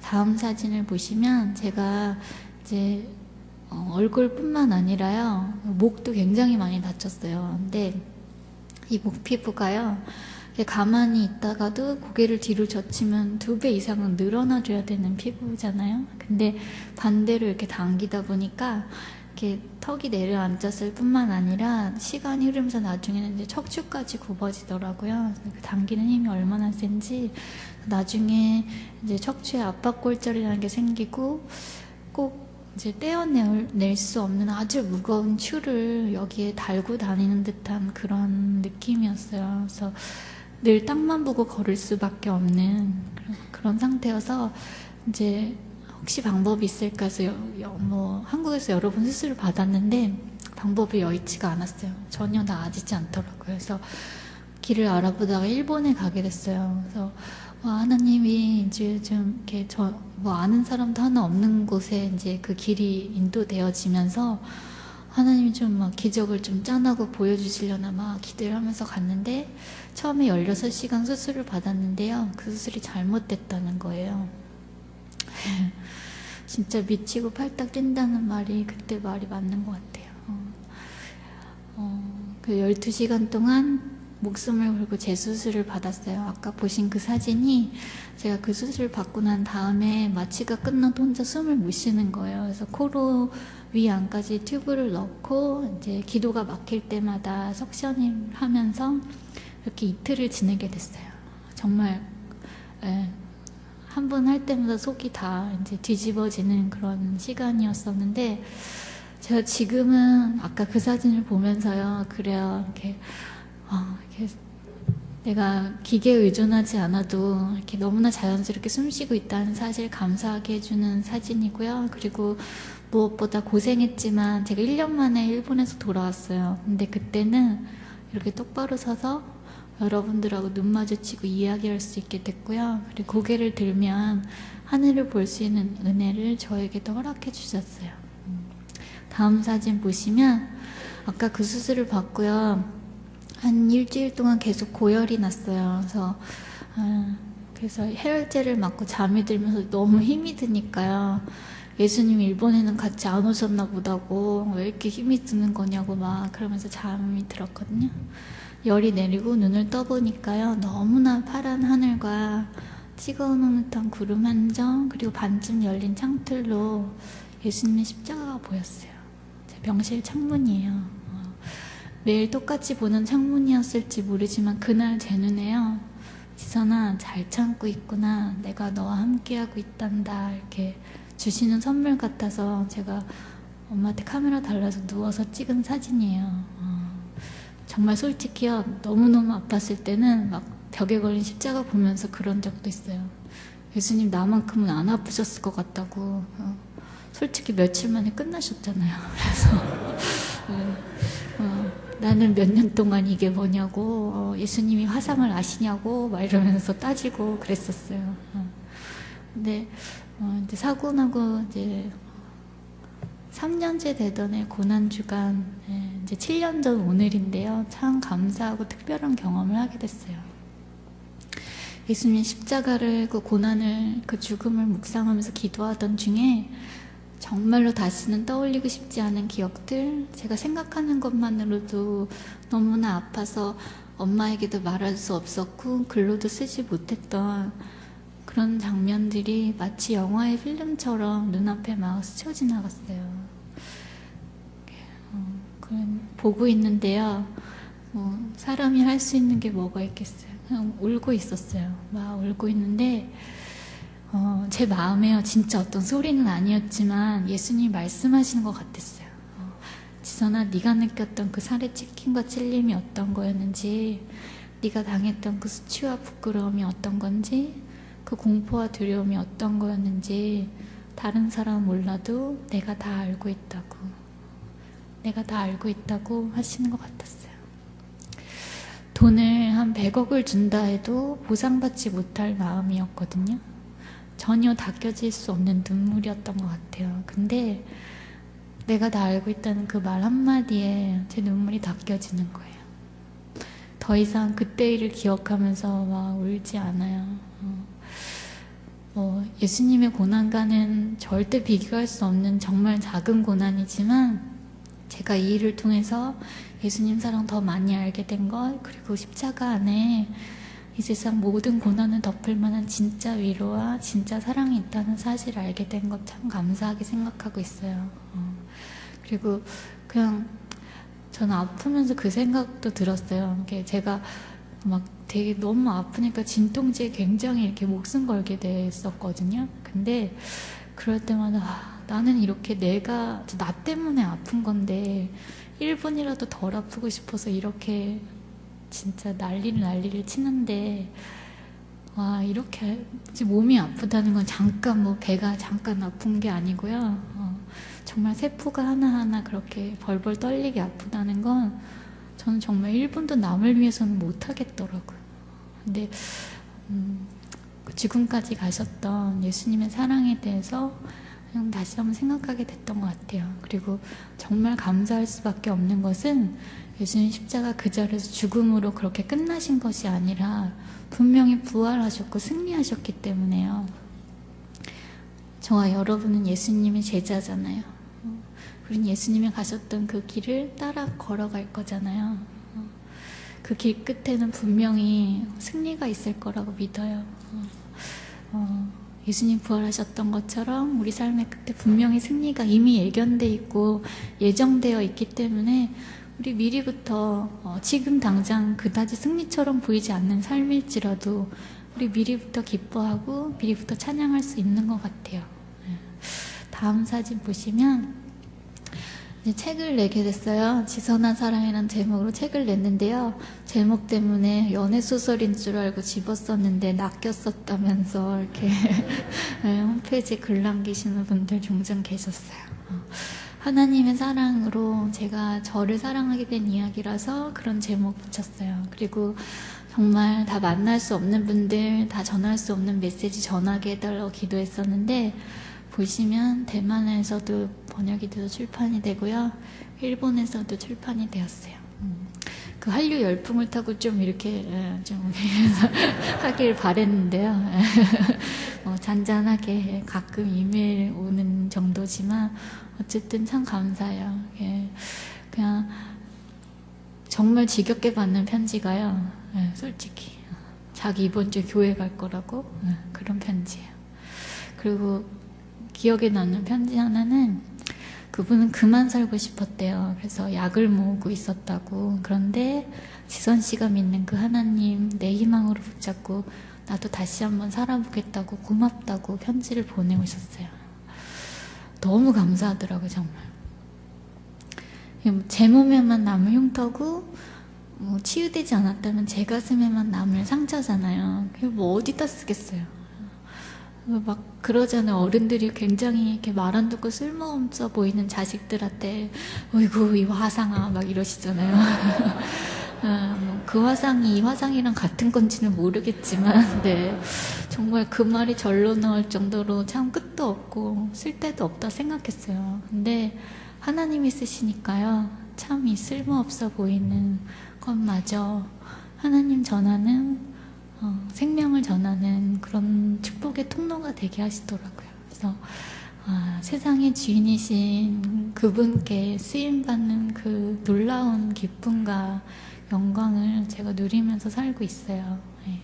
다음 사진을 보시면 제가 이제 얼굴뿐만 아니라요, 목도 굉장히 많이 다쳤어요. 근데 이 목 피부가요, 가만히 있다가도 고개를 뒤로 젖히면 2배 이상은 늘어나줘야 되는 피부잖아요. 근데 반대로 이렇게 당기다 보니까 이렇게 턱이 내려앉았을 뿐만 아니라 시간이 흐르면서 나중에는 이제 척추까지 굽어지더라고요. 당기는 힘이 얼마나 센지 나중에 이제 척추에 압박골절이라는 게 생기고 꼭 이제 떼어낼 수 없는 아주 무거운 추를 여기에 달고 다니는 듯한 그런 느낌이었어요. 그래서 늘 땅만 보고 걸을 수밖에 없는 그런 상태여서 이제 혹시 방법이 있을까 해서 한국에서 여러 번 수술을 받았는데 방법이 여의치가 않았어요. 전혀 나아지지 않더라고요. 그래서 길을 알아보다가 일본에 가게 됐어요. 그래서 하나님이 이제 좀 이렇게 아는 사람도 하나 없는 곳에 이제 그 길이 인도되어지면서 하나님이 좀 막 기적을 좀 짠하고 보여주시려나 막 기대를 하면서 갔는데 처음에 16시간 수술을 받았는데요. 그 수술이 잘못됐다는 거예요. 진짜 미치고 팔딱 뛴다는 말이 그때 말이 맞는 것 같아요. 그 12시간 동안 목숨을 걸고 재수술을 받았어요. 아까 보신 그 사진이 제가 그 수술을 받고 난 다음에 마취가 끝나도 혼자 숨을 못 쉬는 거예요. 그래서 코로 위 안까지 튜브를 넣고 이제 기도가 막힐 때마다 석션을 하면서 이렇게 이틀을 지내게 됐어요. 정말 한 번 할 때마다 속이 다 이제 뒤집어지는 그런 시간이었었는데 제가 지금은 아까 그 사진을 보면서요, 그래요. 이렇게 내가 기계에 의존하지 않아도 이렇게 너무나 자연스럽게 숨쉬고 있다는 사실 감사하게 해주는 사진이고요. 그리고 무엇보다 고생했지만 제가 1년 만에 일본에서 돌아왔어요. 근데 그때는 이렇게 똑바로 서서 여러분들하고 눈 마주치고 이야기할 수 있게 됐고요. 그리고 고개를 들면 하늘을 볼 수 있는 은혜를 저에게도 허락해 주셨어요. 다음 사진 보시면 아까 그 수술을 받고요. 한 일주일 동안 계속 고열이 났어요. 그래서 해열제를 맞고 잠이 들면서 너무 힘이 드니까요. 예수님 일본에는 같이 안 오셨나 보다고, 왜 이렇게 힘이 드는 거냐고 막 그러면서 잠이 들었거든요. 열이 내리고 눈을 떠보니까요, 너무나 파란 하늘과 찍어놓은 듯한 구름 한 점, 그리고 반쯤 열린 창틀로 예수님의 십자가가 보였어요. 제 병실 창문이에요. 매일 똑같이 보는 창문이었을지 모르지만 그날 제 눈에요, 지선아 잘 참고 있구나, 내가 너와 함께하고 있단다, 이렇게 주시는 선물 같아서 제가 엄마한테 카메라 달라서 누워서 찍은 사진이에요. 정말 솔직히요, 너무너무 아팠을 때는 막 벽에 걸린 십자가 보면서 그런 적도 있어요. 예수님 나만큼은 안 아프셨을 것 같다고. 솔직히 며칠 만에 끝나셨잖아요. 그래서 나는 몇 년 동안 이게 뭐냐고, 예수님이 화상을 아시냐고 막 이러면서 따지고 그랬었어요. 근데 이제 사고 나고 이제 3년째 되던 해 고난주간, 이제 7년 전 오늘인데요. 참 감사하고 특별한 경험을 하게 됐어요. 예수님 십자가를, 그 고난을, 그 죽음을 묵상하면서 기도하던 중에 정말로 다시는 떠올리고 싶지 않은 기억들, 제가 생각하는 것만으로도 너무나 아파서 엄마에게도 말할 수 없었고 글로도 쓰지 못했던 그런 장면들이 마치 영화의 필름처럼 눈앞에 막 스쳐 지나갔어요. 보고 있는데요, 사람이 할 수 있는 게 뭐가 있겠어요. 그냥 울고 있었어요. 막 울고 있는데 제 마음에요, 진짜 어떤 소리는 아니었지만 예수님이 말씀하시는 것 같았어요. 지선아, 네가 느꼈던 그 살의 찢김과 찔림이 어떤 거였는지, 네가 당했던 그 수치와 부끄러움이 어떤 건지, 그 공포와 두려움이 어떤 거였는지 다른 사람은 몰라도 내가 다 알고 있다고, 내가 다 알고 있다고 하시는 것 같았어요. 돈을 한 100억을 준다 해도 보상받지 못할 마음이었거든요. 전혀 닦여질 수 없는 눈물이었던 것 같아요. 근데 내가 다 알고 있다는 그 말 한마디에 제 눈물이 닦여지는 거예요. 더 이상 그때 일을 기억하면서 막 울지 않아요. 예수님의 고난과는 절대 비교할 수 없는 정말 작은 고난이지만 제가 이 일을 통해서 예수님 사랑 더 많이 알게 된 것, 그리고 십자가 안에 이 세상 모든 고난을 덮을 만한 진짜 위로와 진짜 사랑이 있다는 사실을 알게 된 것 참 감사하게 생각하고 있어요. 그리고 그냥 저는 아프면서 그 생각도 들었어요. 이게 제가 막 되게 너무 아프니까 진통제에 굉장히 이렇게 목숨 걸게 됐었거든요. 근데 그럴 때마다 나는 이렇게 나 때문에 아픈 건데 1분이라도 덜 아프고 싶어서 이렇게 진짜 난리를 치는데 이렇게 몸이 아프다는 건 잠깐 배가 잠깐 아픈 게 아니고요. 정말 세포가 하나하나 그렇게 벌벌 떨리게 아프다는 건 저는 정말 1분도 남을 위해서는 못하겠더라고요. 근데 지금까지 가셨던 예수님의 사랑에 대해서 그냥 다시 한번 생각하게 됐던 것 같아요. 그리고 정말 감사할 수밖에 없는 것은 예수님 십자가 그 자리에서 죽음으로 그렇게 끝나신 것이 아니라 분명히 부활하셨고 승리하셨기 때문에요. 저와 여러분은 예수님의 제자잖아요. 우린 예수님이 가셨던 그 길을 따라 걸어갈 거잖아요. 그 길 끝에는 분명히 승리가 있을 거라고 믿어요. 예수님 부활하셨던 것처럼 우리 삶의 끝에 분명히 승리가 이미 예견돼 있고 예정되어 있기 때문에 우리 미리부터 지금 당장 그다지 승리처럼 보이지 않는 삶일지라도 우리 미리부터 기뻐하고 미리부터 찬양할 수 있는 것 같아요. 다음 사진 보시면 이제 책을 내게 됐어요. 지선한 사랑이라는 제목으로 책을 냈는데요. 제목 때문에 연애소설인 줄 알고 집었었는데 낚였었다면서 이렇게 홈페이지에 글 남기시는 분들 종종 계셨어요. 하나님의 사랑으로 제가 저를 사랑하게 된 이야기라서 그런 제목 붙였어요. 그리고 정말 다 만날 수 없는 분들, 다 전할 수 없는 메시지 전하게 해달라고 기도했었는데 보시면 대만에서도 번역이 돼서 출판이 되고요. 일본에서도 출판이 되었어요. 그 한류 열풍을 타고 좀 이렇게 좀 하길 바랬는데요. 잔잔하게 가끔 이메일 오는 정도지만 어쨌든 참 감사해요. 그냥 정말 지겹게 받는 편지가요. 솔직히 자기 이번 주에 교회 갈 거라고 그런 편지예요. 그리고 기억에 남는 편지 하나는 그분은 그만 살고 싶었대요. 그래서 약을 모으고 있었다고. 그런데 지선 씨가 믿는 그 하나님 내 희망으로 붙잡고 나도 다시 한번 살아보겠다고 고맙다고 편지를 보내고 있었어요. 너무 감사하더라고요, 정말. 제 몸에만 남을 흉터고 치유되지 않았다면 제 가슴에만 남을 상처잖아요. 뭐 어디다 쓰겠어요. 막 그러잖아요. 어른들이 굉장히 이렇게 말 안 듣고 쓸모없어 보이는 자식들한테 어이구 이 화상아 막 이러시잖아요. 그 화상이 이 화상이랑 같은 건지는 모르겠지만 네, 정말 그 말이 절로 나올 정도로 참 끝도 없고 쓸데도 없다 생각했어요. 근데 하나님이 쓰시니까요, 참 이 쓸모없어 보이는 것마저 하나님 전하는 생명을 전하는 그런 축복의 통로가 되게 하시더라고요. 그래서 세상의 주인이신 그분께 쓰임받는 그 놀라운 기쁨과 영광을 제가 누리면서 살고 있어요. 네.